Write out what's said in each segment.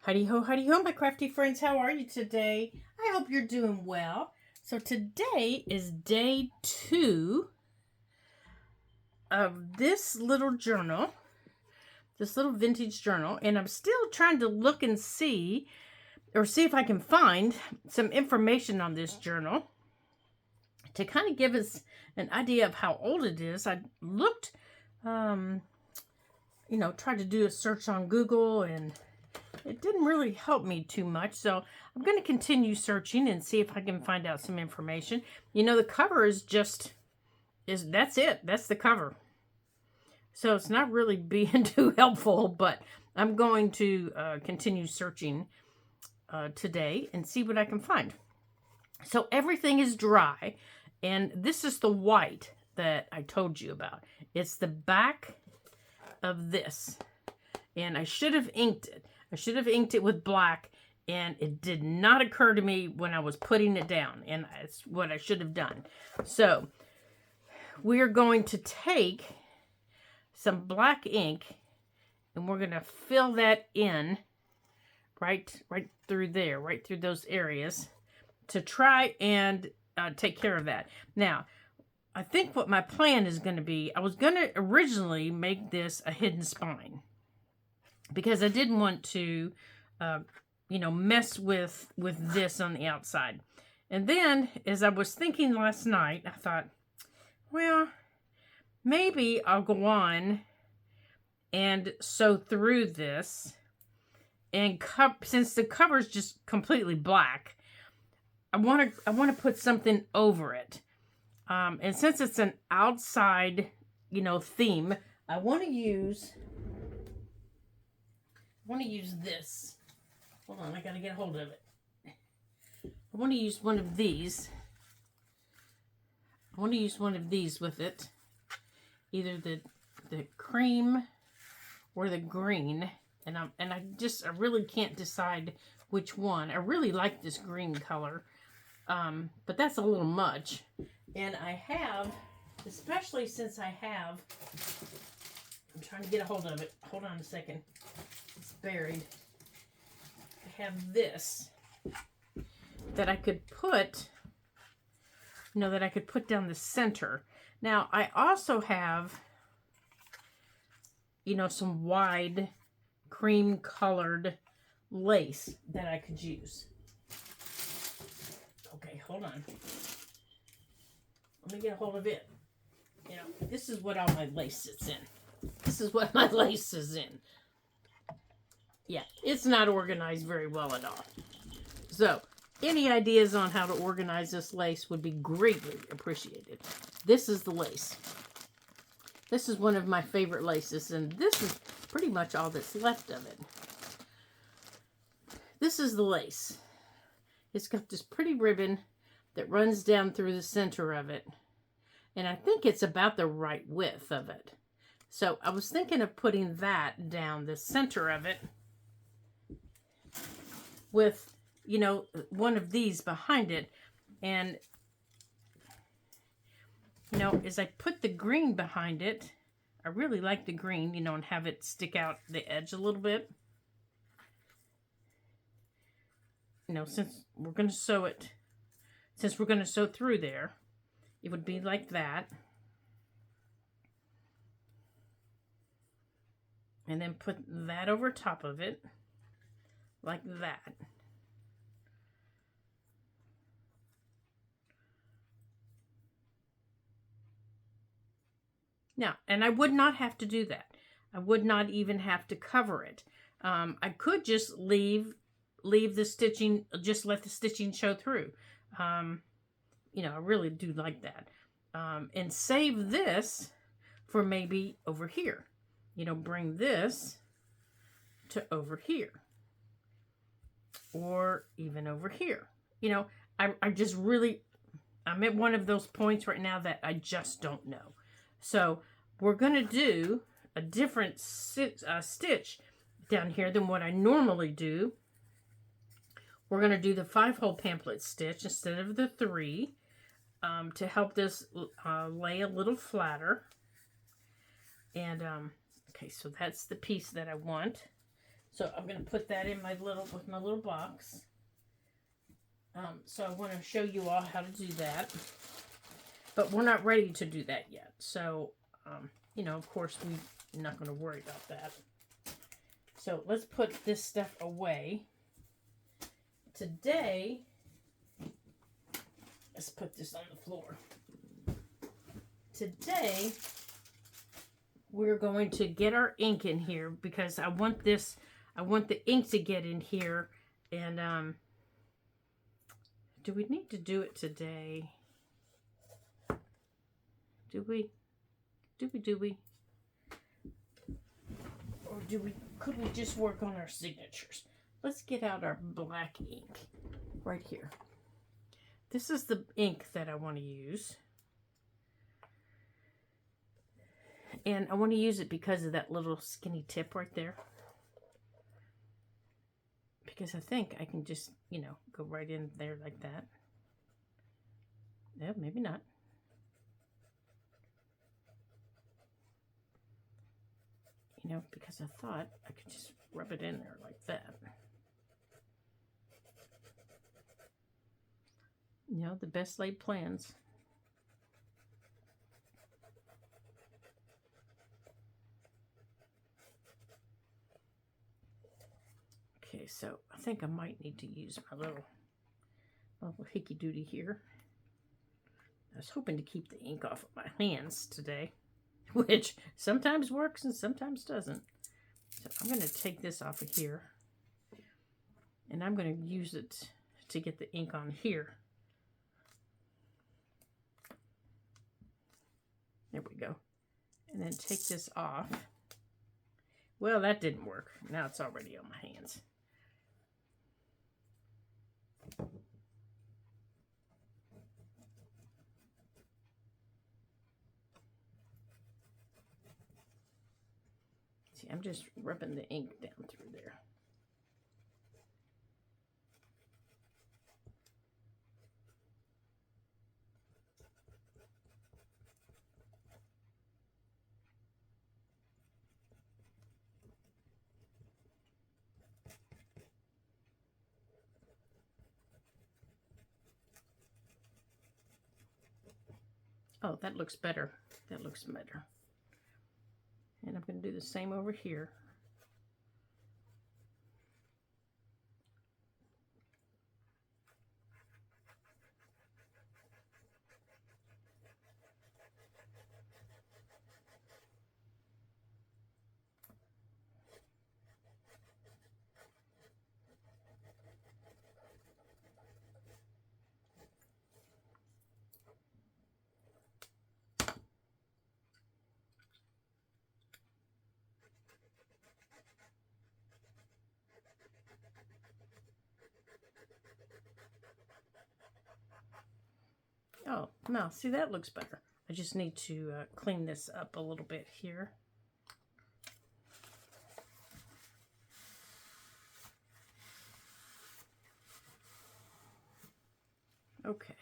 Howdy ho, my crafty friends. How are you today? I hope you're doing well. So today is day 2 of this little journal, this little vintage journal, and I'm still trying to look and see if I can find some information on this journal to kind of give us an idea of how old it is. I looked, tried to do a search on Google, and it didn't really help me too much, so I'm going to continue searching and see if I can find out some information. The cover that's it. That's the cover. So it's not really being too helpful, but I'm going to continue searching today and see what I can find. So everything is dry, and this is the white that I told you about. It's the back of this, and I should have inked it. I should have inked it with black, and it did not occur to me when I was putting it down, and it's what I should have done. So we're going to take some black ink, and we're going to fill that in right through there, right through those areas, to try and take care of that. Now, I think what my plan is going to be, I was going to originally make this a hidden spine, because I didn't want to, mess with this on the outside. And then, as I was thinking last night, I thought, well, maybe I'll go on and sew through this, and since the cover is just completely black, I want to put something over it. And since it's an outside, theme, I want to use this. Hold on, I gotta get a hold of it. I want to use one of these. I want to use one of these with it. Either the cream or the green. And I really can't decide which one. I really like this green color. But that's a little much. And I have, especially since I'm trying to get a hold of it. Hold on a second. It's buried. I have this that I could put, down the center. Now, I also have, some wide cream colored lace that I could use. Okay, hold on. Let me get a hold of it. This is what all my lace sits in. This is what my lace is in. Yeah, it's not organized very well at all. So, any ideas on how to organize this lace would be greatly appreciated. This is the lace. This is one of my favorite laces, and this is pretty much all that's left of it. This is the lace. It's got this pretty ribbon that runs down through the center of it, and I think it's about the right width of it. So I was thinking of putting that down the center of it with, one of these behind it. And, as I put the green behind it, I really like the green, and have it stick out the edge a little bit. Since we're going to sew through there, it would be like that. And then put that over top of it, like that. Now, and I would not have to do that. I would not even have to cover it. I could just leave the stitching, just let the stitching show through. I really do like that. And save this for maybe over here. Bring this to over here. Or even over here. I'm at one of those points right now that I just don't know. So we're going to do a different stitch down here than what I normally do. We're going to do the 5-hole pamphlet stitch instead of the 3 to help this lay a little flatter. And okay, so that's the piece that I want. So I'm going to put that in my little box. So I want to show you all how to do that. But we're not ready to do that yet. So, you know, of course, we're not going to worry about that. So let's put this stuff away. Today, let's put this on the floor. Today, we're going to get our ink in here because I want the ink to get in here. And, do we need to do it today? Do we? Or could we just work on our signatures? Let's get out our black ink right here. This is the ink that I want to use. And I want to use it because of that little skinny tip right there. Because I think I can just, you know, go right in there like that. No, maybe not. You know, because I thought I could just rub it in there like that. You know, the best laid plans. Okay, so I think I might need to use my little hickey doody here. I was hoping to keep the ink off of my hands today, which sometimes works and sometimes doesn't. So I'm going to take this off of here, and I'm going to use it to get the ink on here. There we go. And then take this off. Well, that didn't work. Now it's already on my hands. See, I'm just rubbing the ink down through there. Oh, that looks better. That looks better. And I'm going to do the same over here. Oh, no, see, that looks better. I just need to clean this up a little bit here. Okay.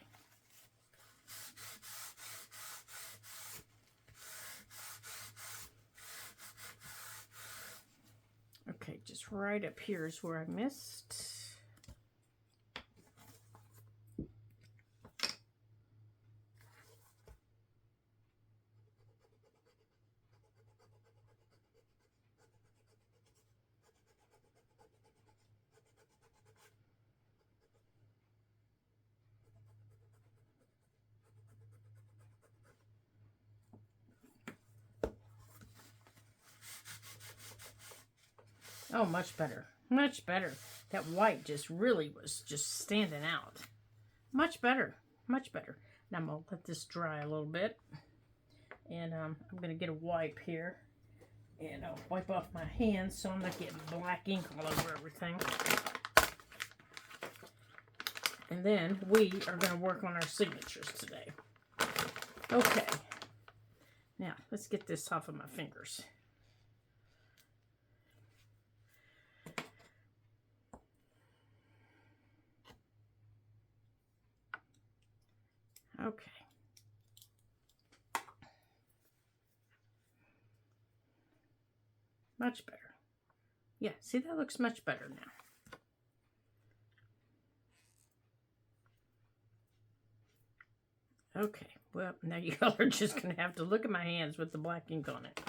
Okay, just right up here is where I missed. Oh, much better. Much better. That white just really was just standing out. Much better. Much better. Now I'm going to let this dry a little bit. And I'm going to get a wipe here. And I'll wipe off my hands so I'm not getting black ink all over everything. And then we are going to work on our signatures today. Okay. Now, let's get this off of my fingers. Okay. Much better. Yeah, see, that looks much better now. Okay, well, now you all are just going to have to look at my hands with the black ink on it.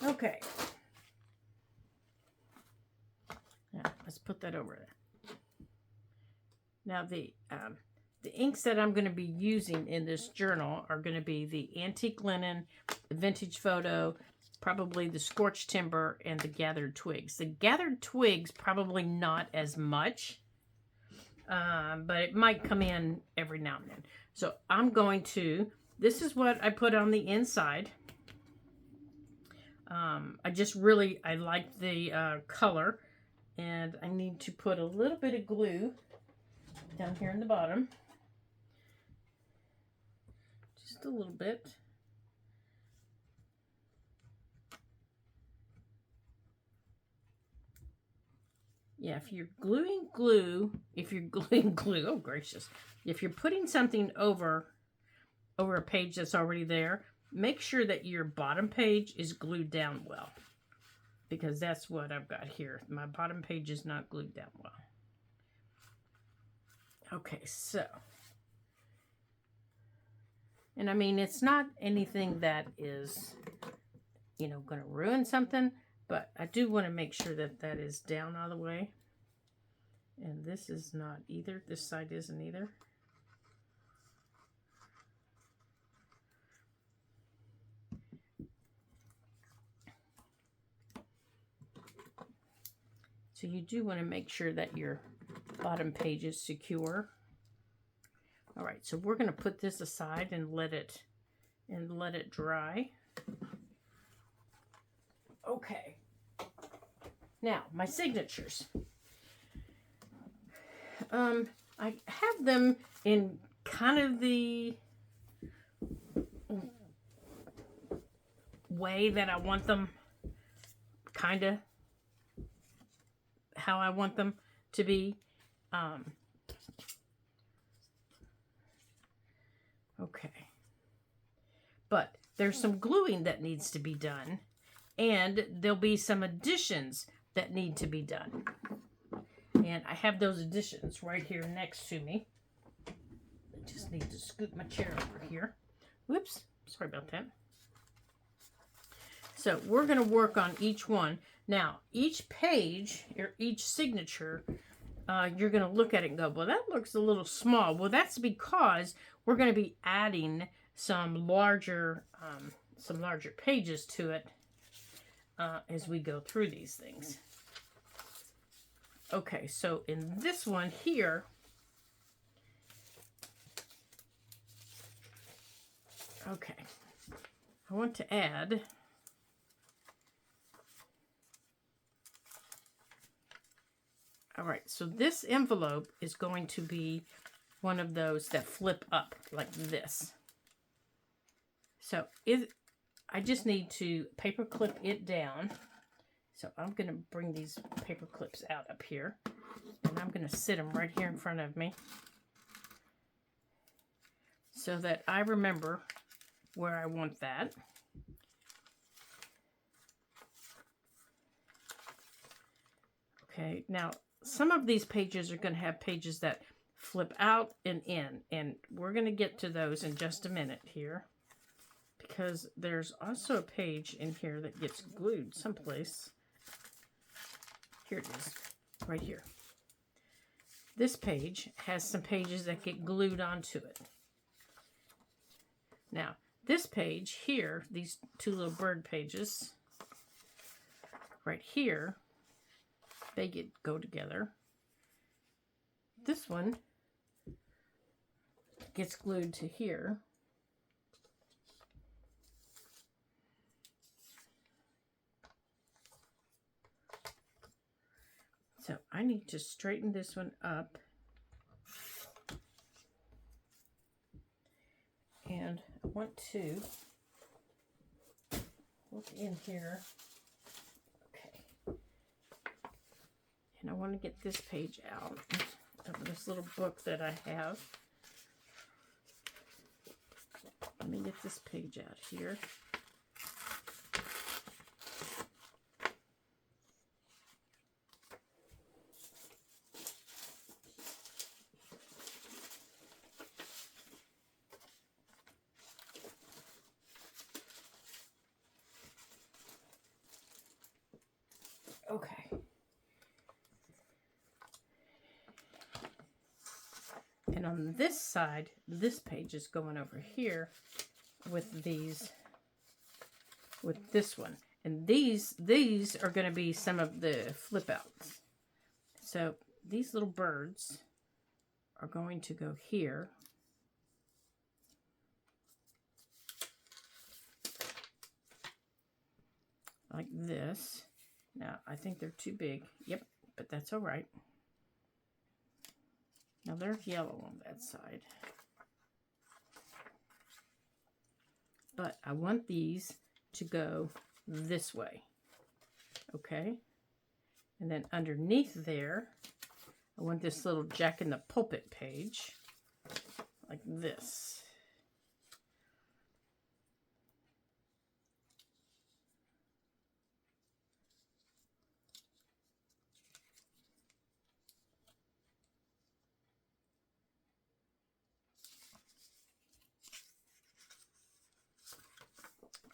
Okay. Now, let's put that over there. Now, the inks that I'm going to be using in this journal are going to be the Antique Linen, the Vintage Photo, probably the Scorched Timber, and the Gathered Twigs. The Gathered Twigs, probably not as much, but it might come in every now and then. So I'm going to, this is what I put on the inside. I like the color, and I need to put a little bit of glue down here in the bottom. Just a little bit. Yeah, if you're gluing glue, oh gracious, if you're putting something over a page that's already there, make sure that your bottom page is glued down well, because that's what I've got here. My bottom page is not glued down well. Okay, so, and I mean, it's not anything that is, you know, going to ruin something, but I do want to make sure that that is down all the way. And this is not either. This side isn't either. So you do want to make sure that your bottom page is secure. All right, so we're going to put this aside and let it dry. Okay. Now, my signatures. I have them in kind of the way that I want them, kind of how I want them to be. Okay. But there's some gluing that needs to be done, and there'll be some additions that need to be done. And I have those additions right here next to me. I just need to scoot my chair over here. Whoops, sorry about that. So we're going to work on each one. Now, each page, or each signature, you're going to look at it and go, well, that looks a little small. Well, that's because we're going to be adding some larger pages to it as we go through these things. Okay, so in this one here, okay, I want to add all right, so this envelope is going to be one of those that flip up like this. So I just need to paper clip it down. So I'm going to bring these paper clips out up here, and I'm going to sit them right here in front of me so that I remember where I want that. Okay, now some of these pages are going to have pages that flip out and in, and we're going to get to those in just a minute here, because there's also a page in here that gets glued someplace. Here it is, right here. This page has some pages that get glued onto it. Now, this page here, these two little bird pages, right here, they go together. This one gets glued to here. So I need to straighten this one up. And I want to look in here. Okay. And I want to get this page out of this little book that I have. Let me get this page out here. Okay. And on this side, this page is going over here with these, with this one. And these are going to be some of the flip outs. So these little birds are going to go here. Like this. Now, I think they're too big. Yep, but that's all right. Now, there's yellow on that side. But I want these to go this way. Okay? And then underneath there, I want this little Jack in the Pulpit page. Like this.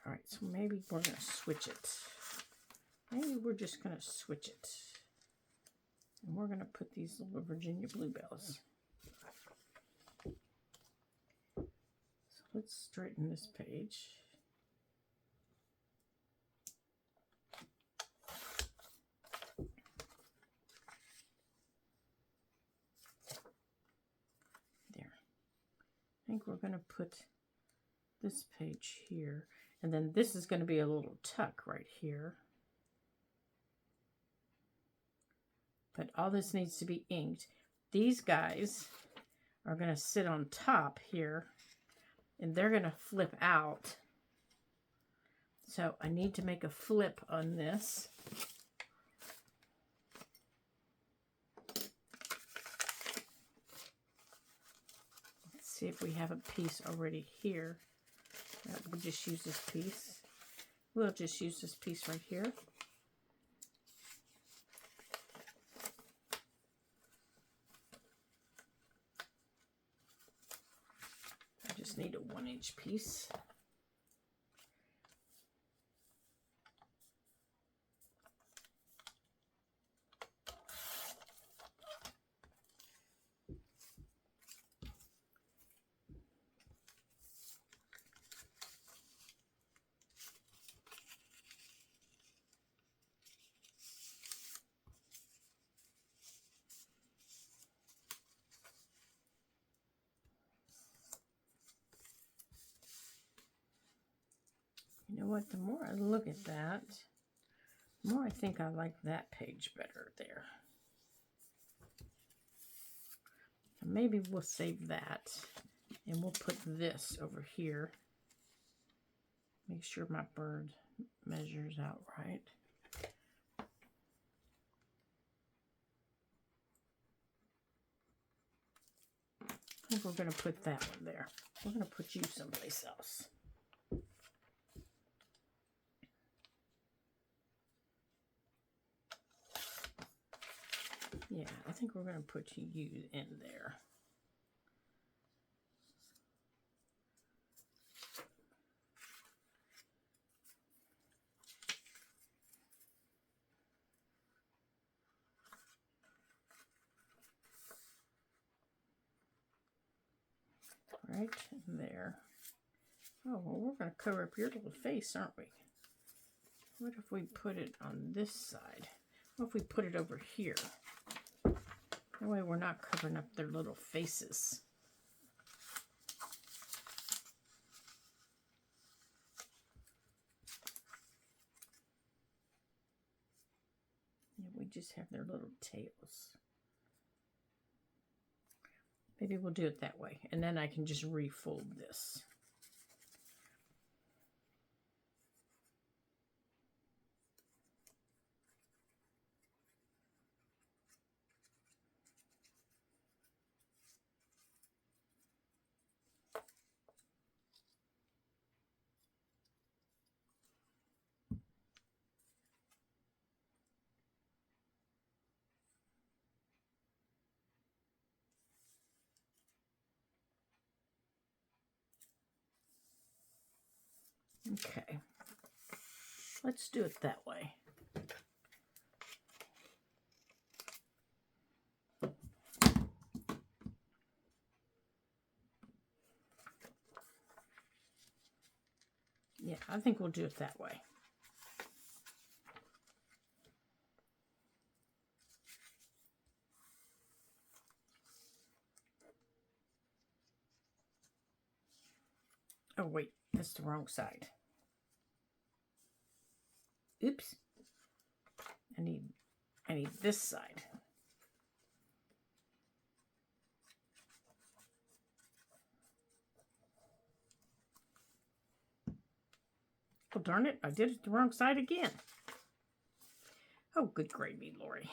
All right, so maybe we're going to switch it. Maybe we're just going to switch it. And we're going to put these little Virginia bluebells. So let's straighten this page. There. I think we're going to put this page here. And then this is going to be a little tuck right here. But all this needs to be inked. These guys are going to sit on top here. And they're going to flip out. So I need to make a flip on this. Let's see if we have a piece already here. We'll just use this piece. We'll just use this piece right here. I just need a 1-inch piece. You know what, the more I look at that, the more I think I like that page better there. And maybe we'll save that and we'll put this over here. Make sure my bird measures out right. I think we're going to put that one there. We're going to put you someplace else. Yeah, I think we're going to put you in there. Right there. Oh, well, we're going to cover up your little face, aren't we? What if we put it on this side? What if we put it over here? That way we're not covering up their little faces. Yeah, we just have their little tails. Maybe we'll do it that way. And then I can just refold this. Okay, let's do it that way. Yeah, I think we'll do it that way. Oh, wait, that's the wrong side. Oops. I need this side. Oh, darn it, I did it the wrong side again. Oh, good gravy, Lori.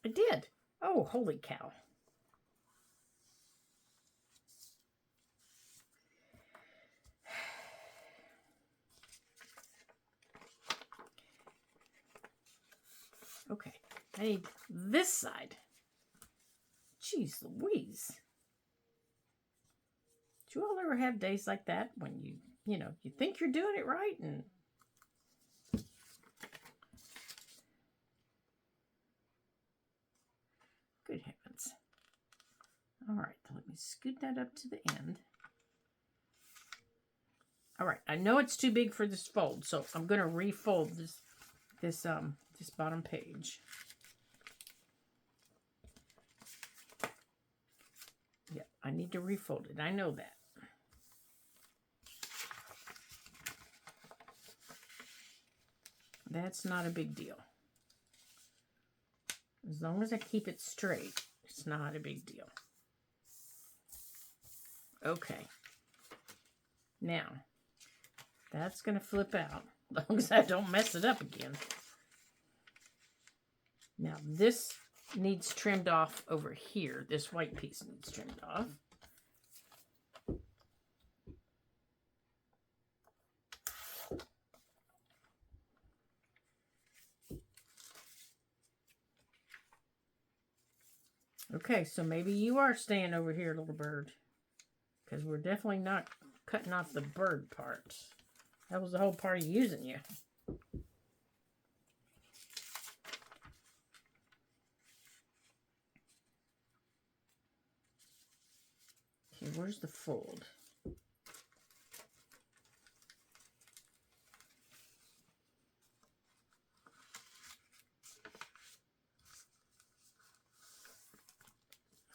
I did. Oh, holy cow. Okay, I need this side. Jeez Louise. Do you all ever have days like that when you think you're doing it right and good heavens. All right, let me scoot that up to the end. All right, I know it's too big for this fold, so I'm going to refold this bottom page. Yeah, I need to refold it. I know that. That's not a big deal. As long as I keep it straight, it's not a big deal. Okay. Now, that's going to flip out, as long as I don't mess it up again. Now, this needs trimmed off over here. This white piece needs trimmed off. Okay, so maybe you are staying over here, little bird. Because we're definitely not cutting off the bird part. That was the whole part of using you. Okay, where's the fold?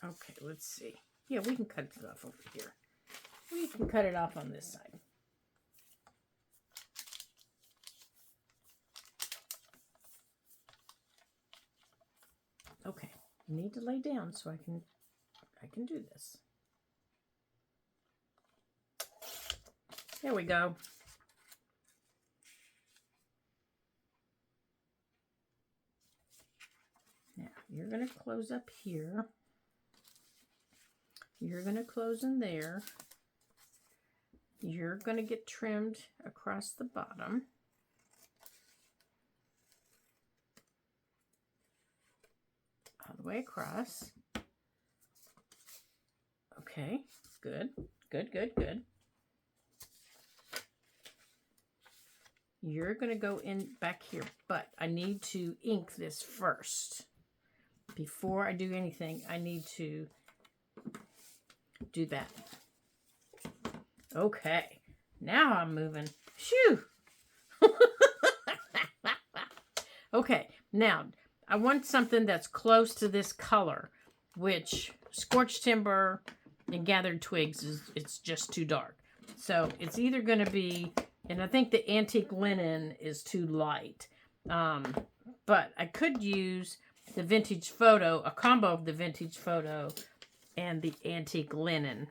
Okay, let's see. Yeah, we can cut it off over here. We can cut it off on this side. Okay, I need to lay down so I can do this. There we go. Now, you're going to close up here. You're going to close in there. You're going to get trimmed across the bottom. All the way across. Okay, good, good, good, good. You're going to go in back here, but I need to ink this first. Before I do anything, I need to do that. Okay, now I'm moving. Phew! Okay, now I want something that's close to this color, which scorched timber and gathered twigs it's just too dark. So it's either going to be, and I think the antique linen is too light, but I could use the vintage photo, a combo of the vintage photo and the antique linen,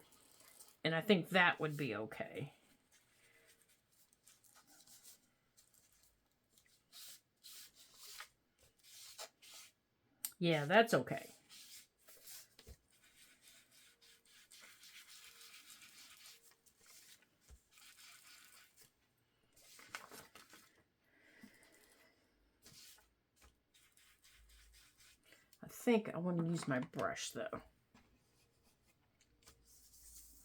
and I think that would be okay. Yeah, that's okay. I think I want to use my brush though,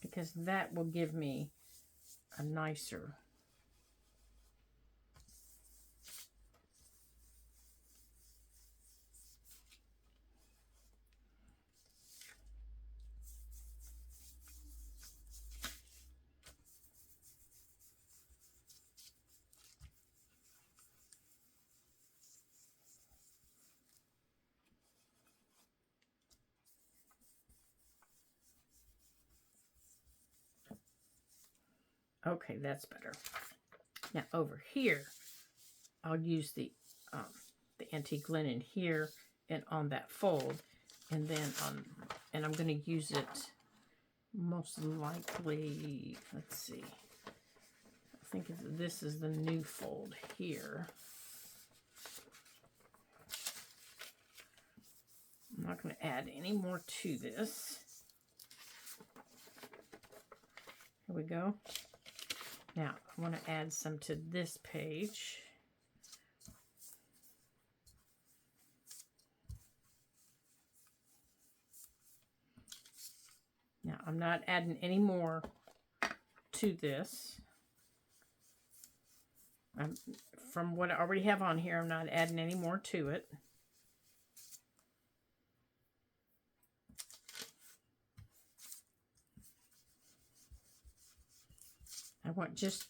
because that will give me a nicer Okay, that's better. Now over here, I'll use the antique linen here and on that fold, and then and I'm going to use it most likely. Let's see. I think this is the new fold here. I'm not going to add any more to this. Here we go. Now, I want to add some to this page. Now, I'm not adding any more to this. From what I already have on here, I'm not adding any more to it. I want just,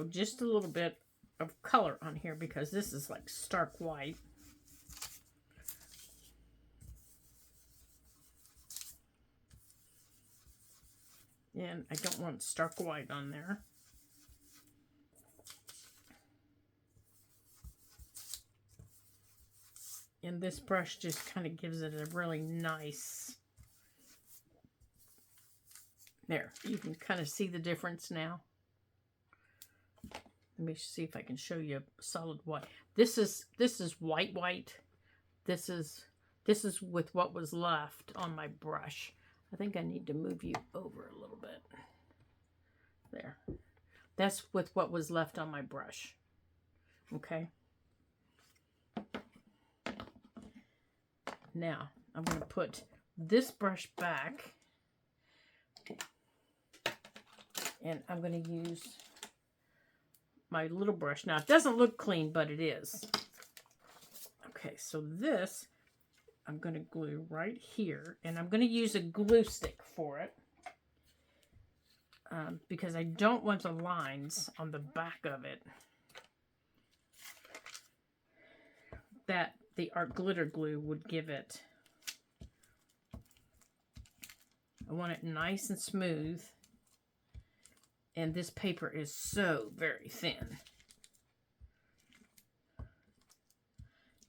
just a little bit of color on here because this is like stark white. And I don't want stark white on there. And this brush just kind of gives it a really nice... There, you can kind of see the difference now. Let me see if I can show you a solid white. This is white. This is with what was left on my brush. I think I need to move you over a little bit. There. That's with what was left on my brush. Okay. Now, I'm going to put this brush back. And I'm going to use my little brush. Now, it doesn't look clean, but it is. Okay, so this, I'm going to glue right here. And I'm going to use a glue stick for it. Because I don't want the lines on the back of it that the art glitter glue would give it. I want it nice and smooth. And this paper is so very thin.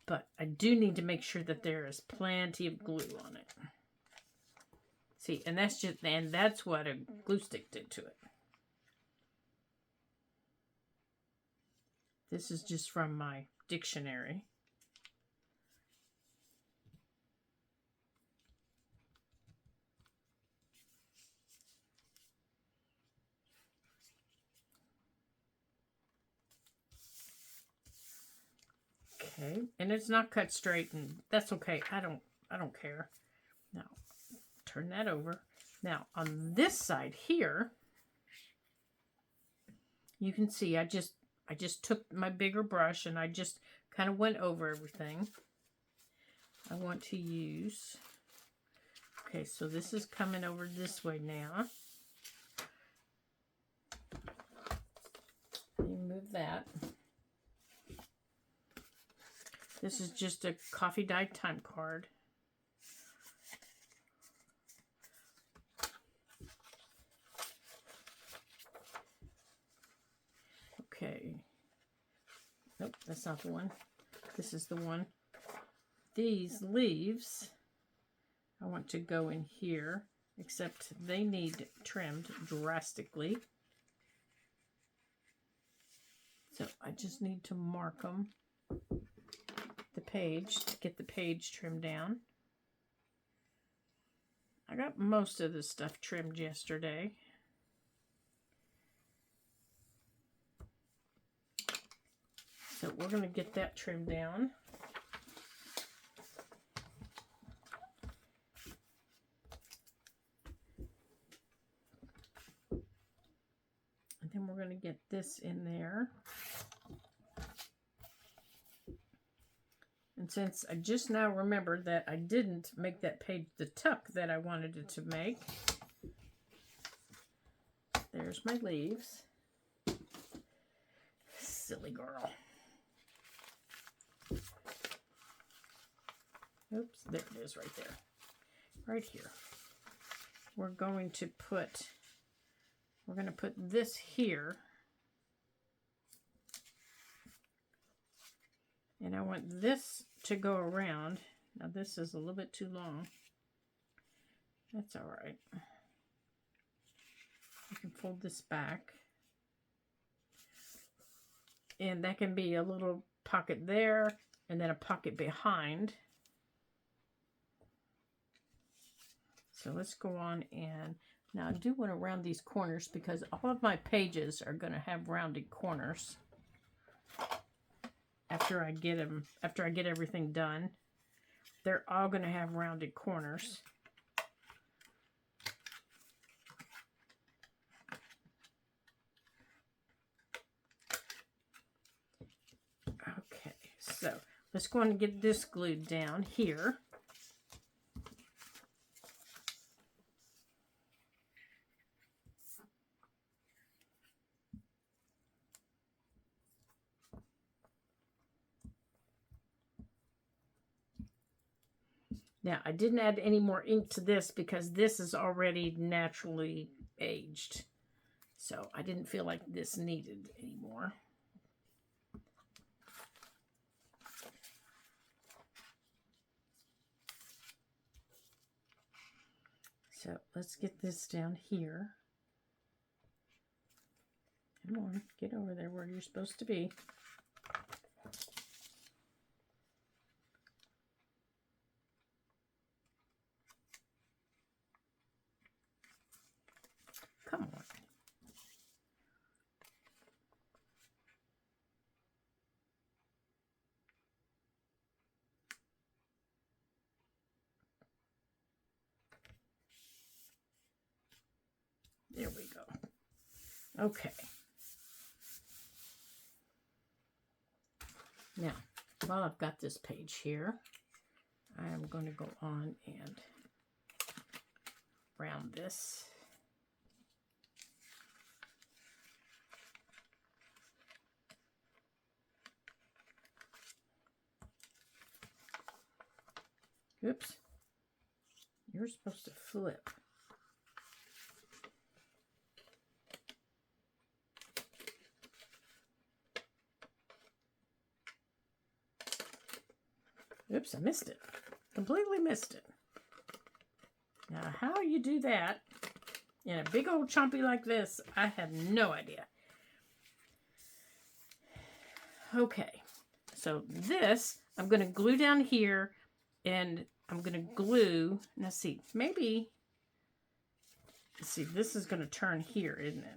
But I do need to make sure that there is plenty of glue on it. See, and that's what a glue stick did to it. This is just from my dictionary. Okay, and it's not cut straight, and that's okay. I don't care. Now, turn that over. Now, on this side here, you can see I just took my bigger brush and I just kind of went over everything. I want to use, okay, so this is coming over this way now. Remove that. This is just a coffee dyed time card. Okay. Nope, that's not the one. This is the one. These leaves, I want to go in here, except they need trimmed drastically. So I just need to mark them. The page, to get the page trimmed down. I got most of this stuff trimmed yesterday. So we're going to get that trimmed down. And then we're going to get this in there. And since I just now remembered that I didn't make that page the tuck that I wanted it to make, there's my leaves. Silly girl. Oops, there it is right there. Right here. We're going to put we're going to put this here. And I want this to go around. Now this is a little bit too long. That's all right. You can fold this back. And that can be a little pocket there and then a pocket behind. So let's go on, and now I do want to round these corners because all of my pages are going to have rounded corners after I get them, after I get everything done. They're all going to have rounded corners. Okay, so let's go on and get this glued down here. Now, I didn't add any more ink to this because this is already naturally aged. So I didn't feel like this needed any more. So let's get this down here. Come on, get over there where you're supposed to be. Come on. There we go. Okay. Now, while I've got this page here, I am going to go on and round this. Oops. You're supposed to flip. Oops, I missed it. Completely missed it. Now, how you do that in a big old chompy like this, I have no idea. Okay, so this, I'm going to glue down here, and I'm going to glue, now see, maybe, let's see, this is going to turn here, isn't it?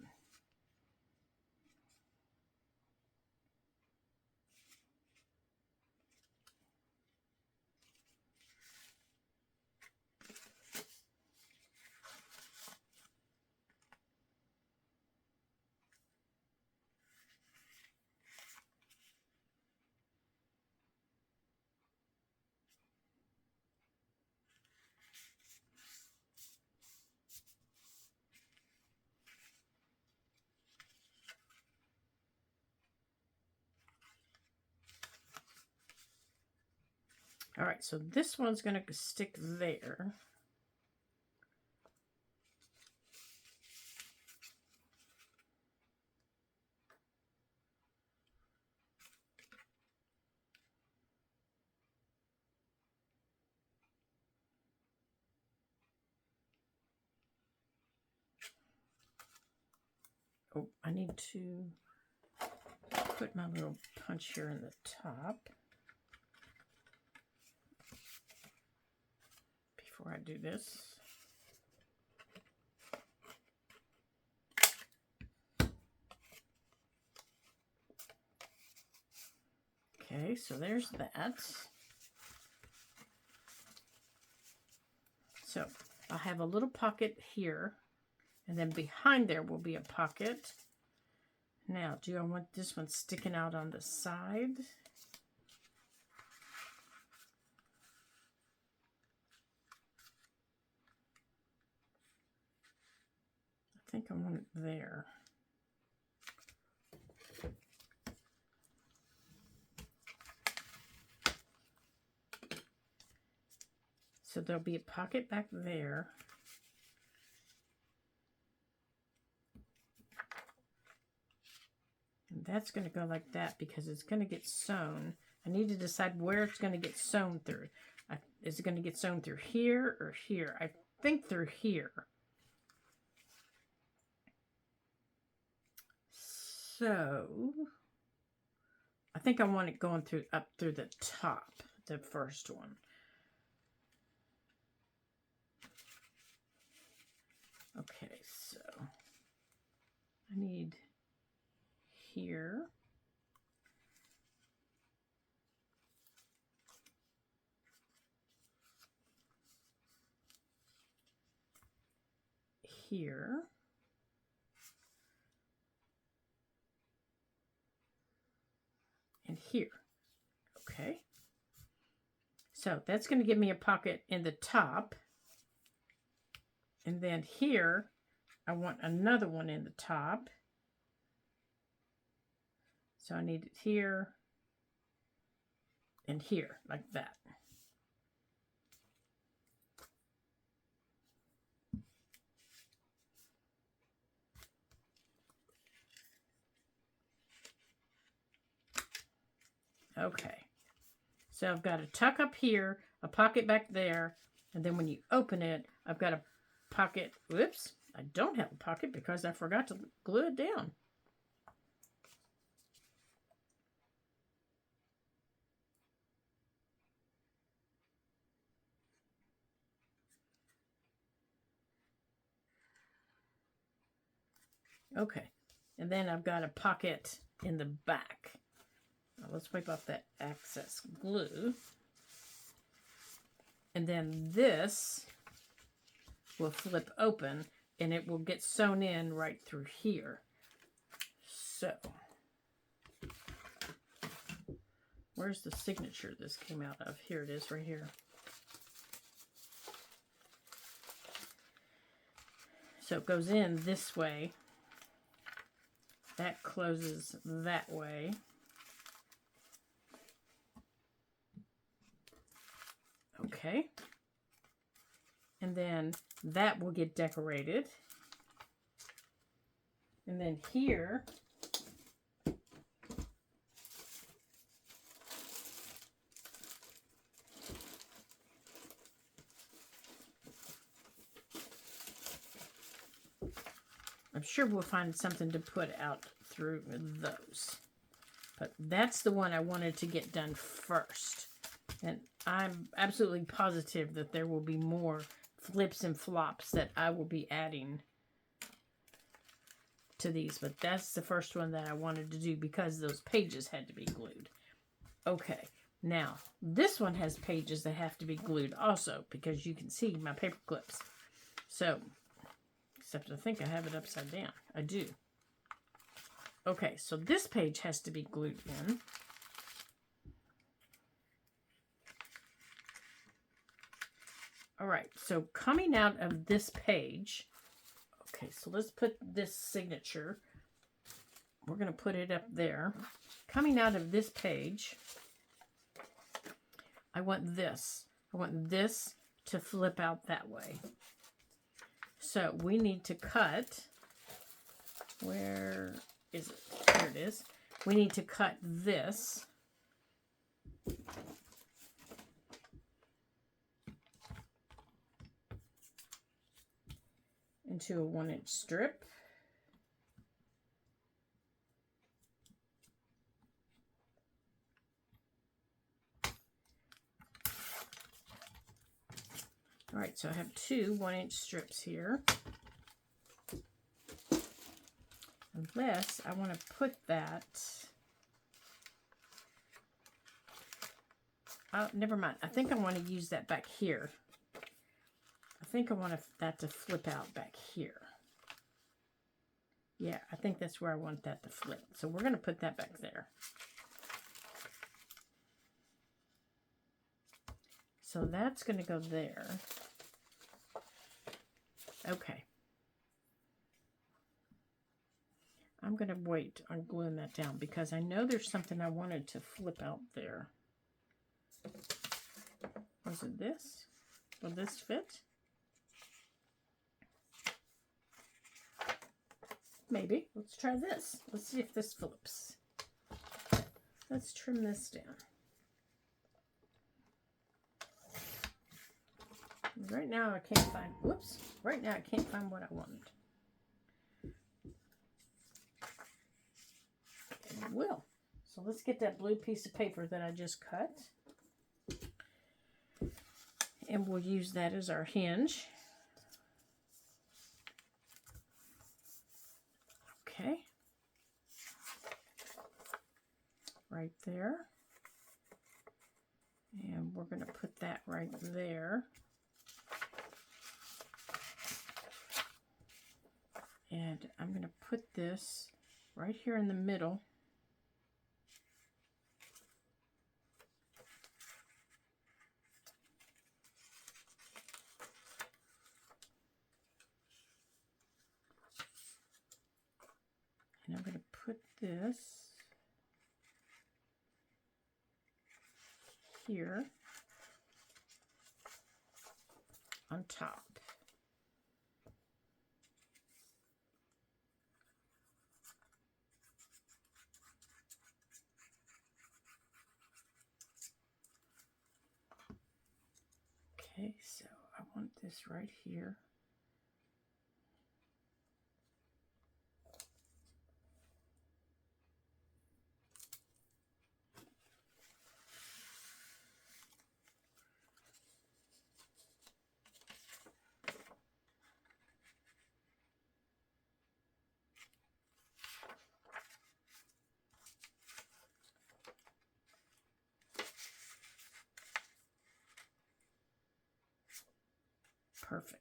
All right, so this one's going to stick there. Oh, I need to put my little punch here in the top before I do this. Okay, so there's that. So I'll have a little pocket here, and then behind there will be a pocket. Now, do I want this one sticking out on the side? I think I want it there. So there'll be a pocket back there. that's going to go like that because it's going to get sewn. I need to decide where it's going to get sewn through. Is it going to get sewn through here or here? I think through here. So I think I want it going through up through the top, the first one. Okay, so I need here. Here. And here. Okay. So that's going to give me a pocket in the top. And then here, I want another one in the top. So I need it here and here, like that. Okay. So I've got a tuck up here, a pocket back there, and then when you open it, I've got a pocket. Whoops, I don't have a pocket because I forgot to glue it down. Okay, and then I've got a pocket in the back. Now let's wipe off that excess glue. And then this will flip open and it will get sewn in right through here. So, where's the signature this came out of? Here it is, right here. So it goes in this way. That closes that way. Okay. And then that will get decorated. And then here, I'm sure we'll find something to put out through those. But that's the one I wanted to get done first. And I'm absolutely positive that there will be more flips and flops that I will be adding to these. But that's the first one that I wanted to do because those pages had to be glued. Okay, now this one has pages that have to be glued also because you can see my paper clips. So, except I think I have it upside down. I do. Okay, so this page has to be glued in. All right, so coming out of this page, okay, so let's put this signature, we're going to put it up there. Coming out of this page, I want this to flip out that way. So we need to cut, where is it? Here it is. We need to cut this into a 1-inch strip. All right, so I have two 1-inch strips here. Unless I want to put that, oh, never mind. I think I want to use that back here. I think I want that to flip out back here. Yeah, I think that's where I want that to flip. So we're going to put that back there. So that's going to go there. Okay. I'm going to wait on gluing that down because I know there's something I wanted to flip out there. Was it this? Will this fit? Maybe. Let's try this. Let's see if this flips. let's trim this down. Right now I can't find, whoops, right now I can't find what I wanted. I will. So let's get that blue piece of paper that I just cut. And we'll use that as our hinge. Okay. Right there. And we're going to put that right there. And I'm going to put this right here in the middle. And I'm going to put this here on top. Okay, so I want this right here. Perfect.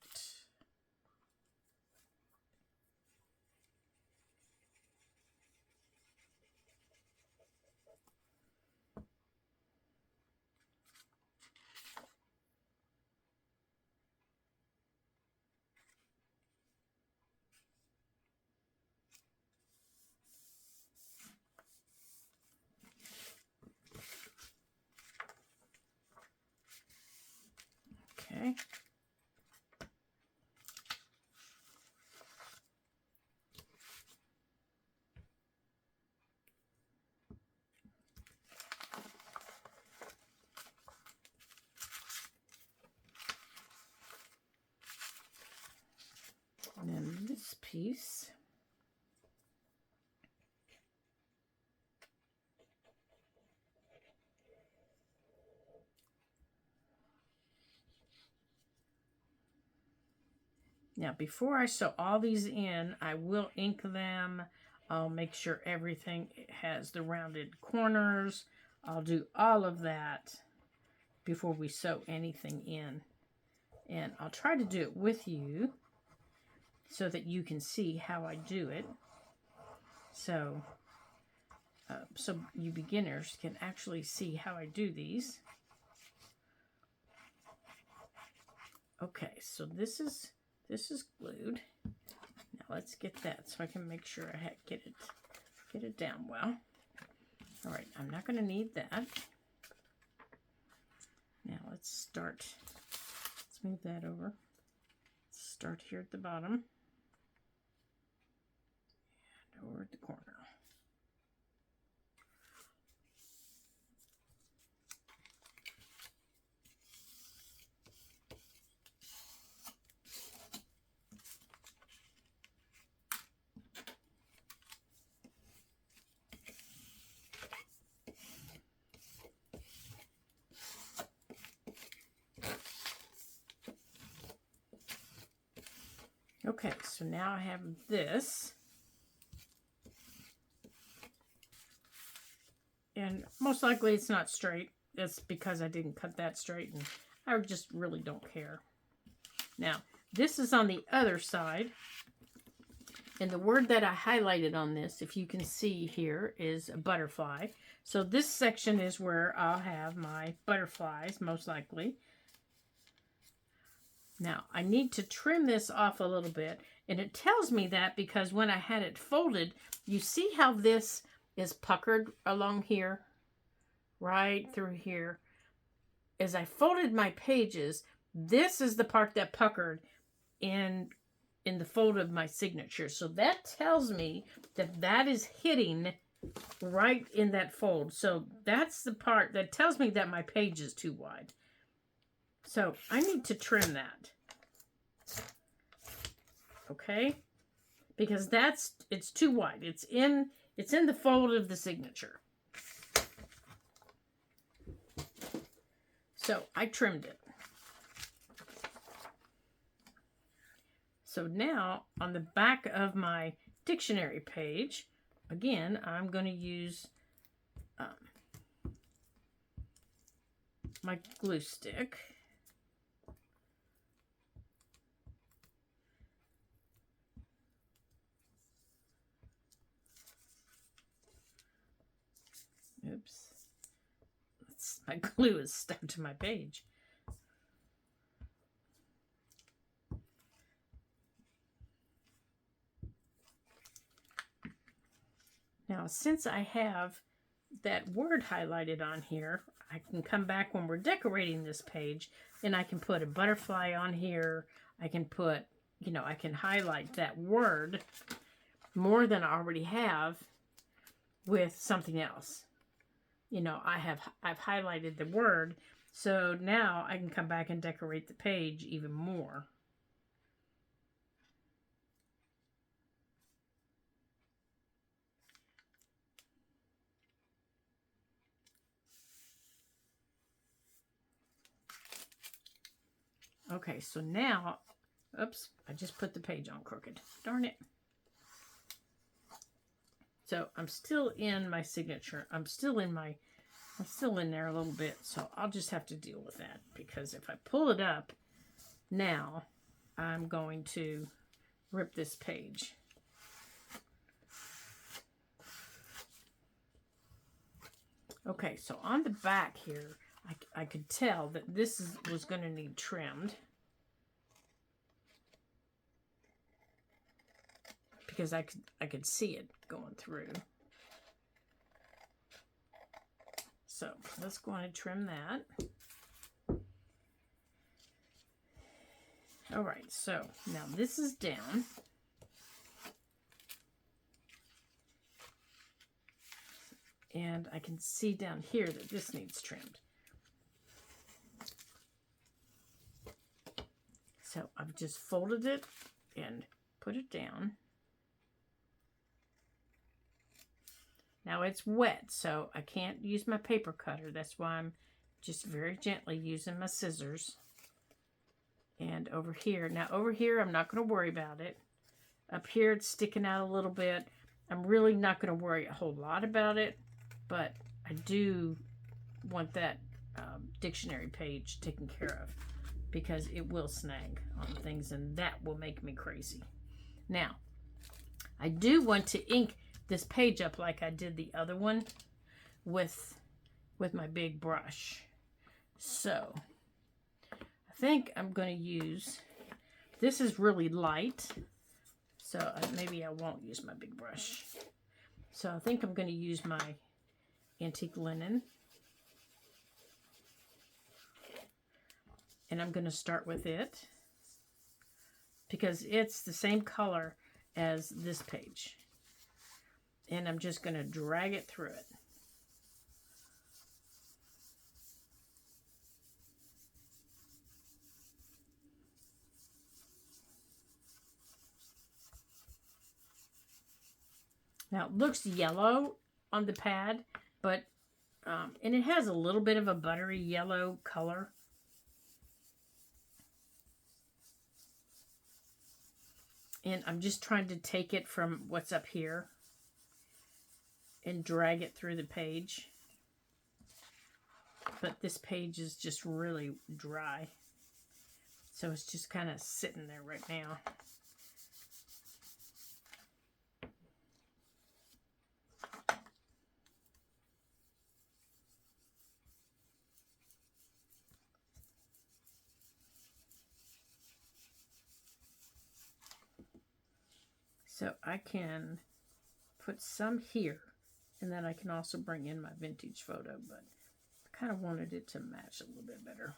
Okay. And then this piece. Now, before I sew all these in, I will ink them. I'll make sure everything has the rounded corners. I'll do all of that before we sew anything in. And I'll try to do it with you so that you can see how I do it. So you beginners can actually see how I do these. Okay, so this is glued. Now let's get that so I can make sure I get it down well. All right, I'm not going to need that. Now let's move that over. Let's start here at the bottom and over at the corner. Okay, so now I have this. And most likely it's not straight. That's because I didn't cut that straight and I just really don't care. Now, this is on the other side. And the word that I highlighted on this, if you can see here, is butterfly. So this section is where I'll have my butterflies, most likely. Now, I need to trim this off a little bit, and it tells me that because when I had it folded, you see how this is puckered along here, right through here. As I folded my pages, this is the part that puckered in the fold of my signature. So that tells me that that is hitting right in that fold. So that's the part that tells me that my page is too wide. So I need to trim that. Okay? Because it's too wide. It's in the fold of the signature. So I trimmed it. So now on the back of my dictionary page, again, I'm going to use my glue stick. Oops. My glue is stuck to my page. Now, since I have that word highlighted on here, I can come back when we're decorating this page and I can put a butterfly on here. I can put, I can highlight that word more than I already have with something else. I've highlighted the word, so now I can come back and decorate the page even more. Okay, so now, oops, I just put the page on crooked. Darn it. So I'm still in my signature. I'm still in there a little bit, so I'll just have to deal with that, because if I pull it up now, I'm going to rip this page. Okay, so on the back here, I could tell that this was going to need trimmed, because I could see it going through. So let's go on and trim that. All right, so now this is down. And I can see down here that this needs trimmed. So I've just folded it and put it down. Now it's wet, so I can't use my paper cutter. That's why I'm just very gently using my scissors. And over here, I'm not going to worry about it. Up here it's sticking out a little bit. I'm really not going to worry a whole lot about it, but I do want that dictionary page taken care of, because it will snag on things, and that will make me crazy. Now, I do want to ink this page up like I did the other one with my big brush. So I think I'm going to use, this is really light, so maybe I won't use my big brush. So I think I'm going to use my antique linen, and I'm going to start with it because it's the same color as this page. And I'm just going to drag it through it. Now it looks yellow on the pad, but and it has a little bit of a buttery yellow color. And I'm just trying to take it from what's up here and drag it through the page. But this page is just really dry, so it's just kind of sitting there right now. So I can put some here, and then I can also bring in my vintage photo, but I kind of wanted it to match a little bit better.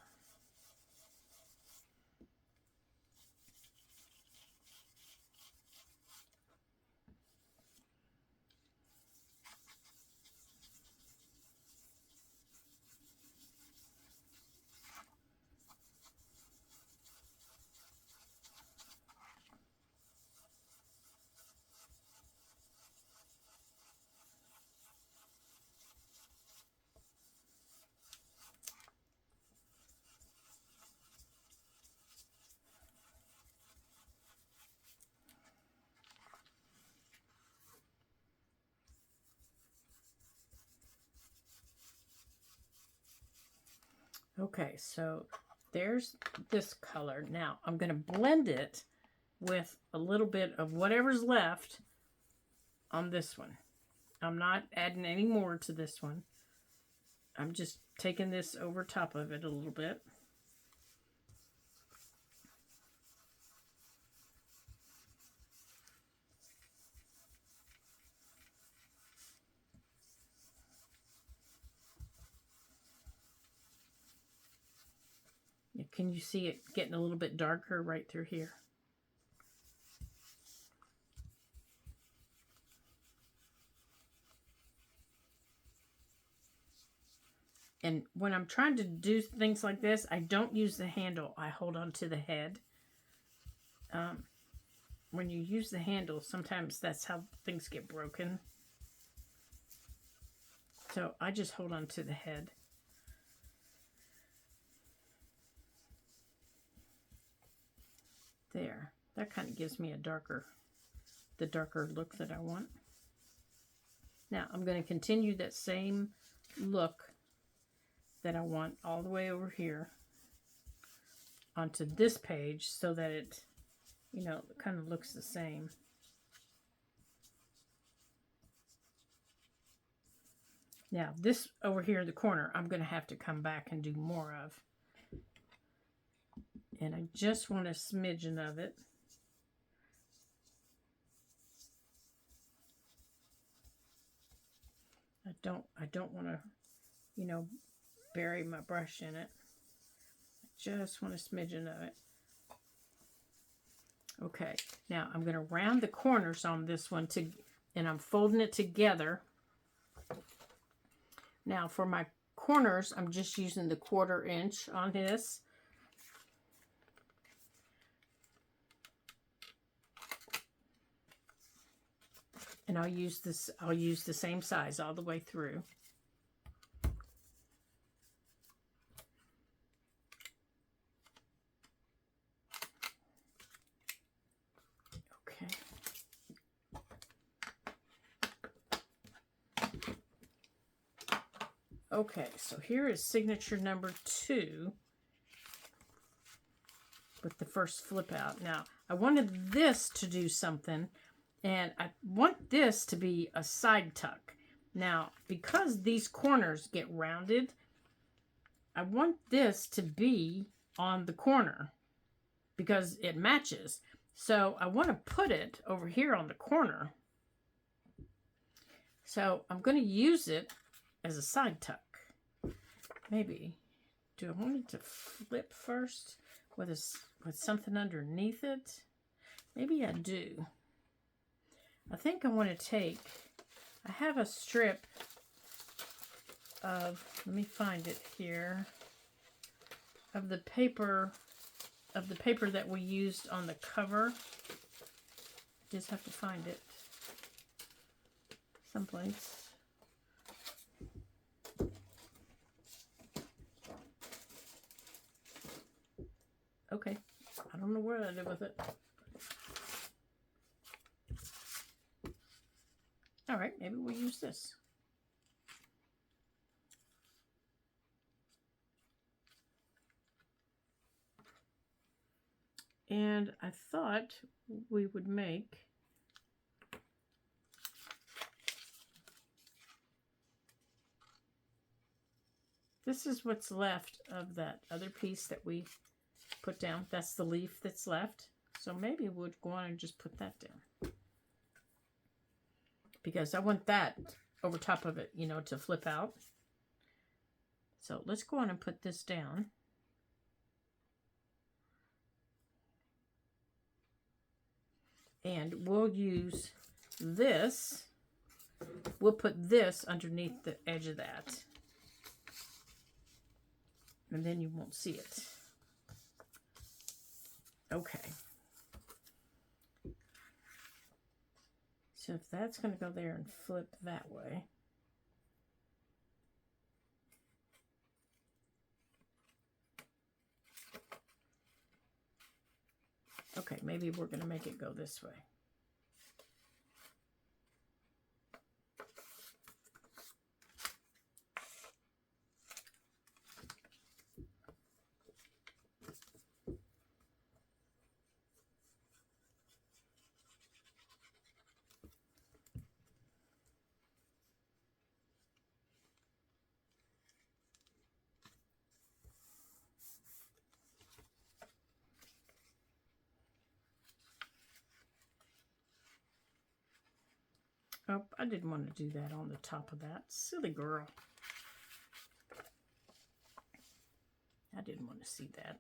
Okay, so there's this color. Now I'm going to blend it with a little bit of whatever's left on this one. I'm not adding any more to this one. I'm just taking this over top of it a little bit. Can you see it getting a little bit darker right through here? And when I'm trying to do things like this, I don't use the handle. I hold on to the head. When you use the handle, sometimes that's how things get broken. So I just hold on to the head. There. That kind of gives me the darker look that I want. Now I'm going to continue that same look that I want all the way over here onto this page so that it, you know, kind of looks the same. Now this over here in the corner, I'm going to have to come back and do more of. And I just want a smidgen of it. I don't want to, you know, bury my brush in it. I just want a smidgen of it. Okay, now I'm going to round the corners on this one and I'm folding it together. Now for my corners, I'm just using the 1/4 inch on this. And I'll use the same size all the way through. Okay. Okay, so here is signature number 2 with the first flip out. Now, I wanted this to do something, and I want this to be a side tuck. Now, because these corners get rounded, I want this to be on the corner because it matches. So I want to put it over here on the corner. So I'm going to use it as a side tuck. Maybe. Do I want it to flip first with something underneath it? Maybe I do. I think I want to take, I have a strip of, let me find it here, of the paper that we used on the cover. Just have to find it someplace. Okay, I don't know where I did with it. All right, maybe we'll use this. And I thought we would make this is what's left of that other piece that we put down. That's the leaf that's left. So maybe we'll go on and just put that down. Because I want that over top of it, you know, to flip out. So let's go on and put this down. And we'll use this. We'll put this underneath the edge of that. And then you won't see it. Okay. So if that's going to go there and flip that way. Okay, maybe we're going to make it go this way. Oh, I didn't want to do that on the top of that. Silly girl. I didn't want to see that.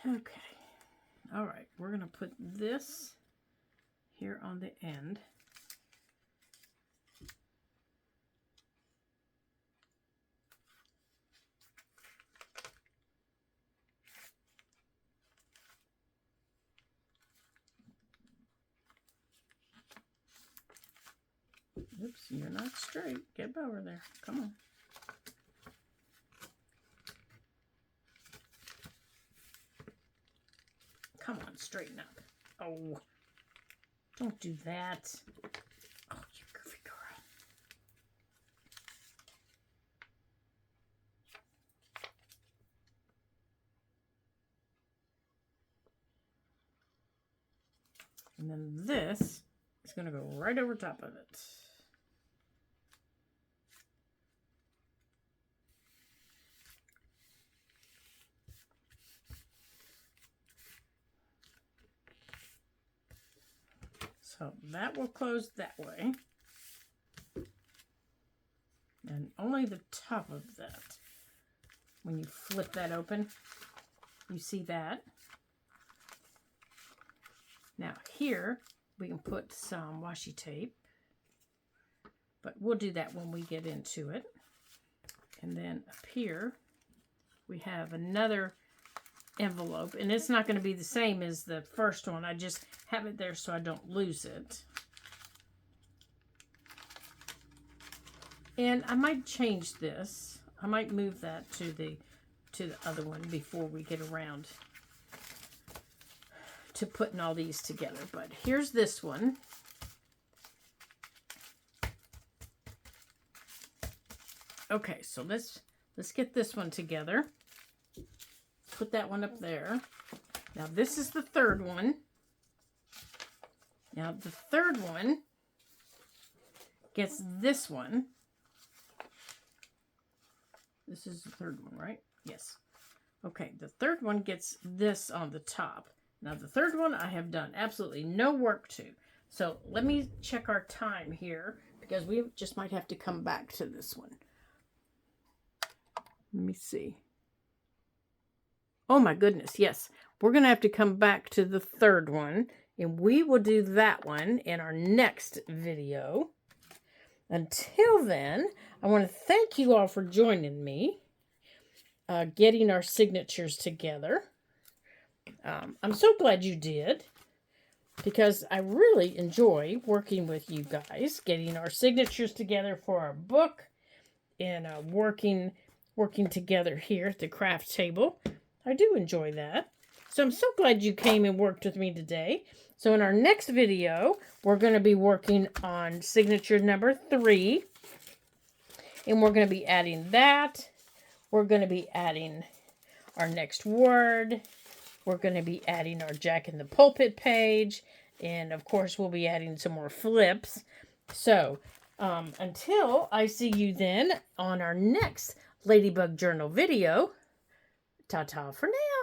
Okay. All right. We're going to put this here on the end. Oops, you're not straight. Get over there. Come on. Come on, straighten up. Oh, don't do that. Oh, you goofy girl. And then this is going to go right over top of it. So that will close that way. And only the top of that. When you flip that open, you see that. Now here, we can put some washi tape. But we'll do that when we get into it. And then up here, we have another envelope. And it's not going to be the same as the first one. I just have it there so I don't lose it. And I might change this. I might move that to the other one before we get around to putting all these together. But here's this one. Okay, so let's get this one together. Put that one up there. Now this is the third one. Now the third one gets this one. This is the third one, right? Yes. Okay, the third one gets this on the top. Now the third one I have done absolutely no work to. So let me check our time here because we just might have to come back to this one. Let me see. Oh my goodness, yes. We're going to have to come back to the third one, and we will do that one in our next video. Until then, I want to thank you all for joining me, getting our signatures together. I'm so glad you did, because I really enjoy working with you guys, getting our signatures together for our book, and working together here at the craft table. I do enjoy that. So I'm so glad you came and worked with me today. So in our next video, we're going to be working on signature number 3. And we're going to be adding that. We're going to be adding our next word. We're going to be adding our Jack in the Pulpit page. And of course, we'll be adding some more flips. So until I see you then on our next Ladybug Journal video, ta-ta for now.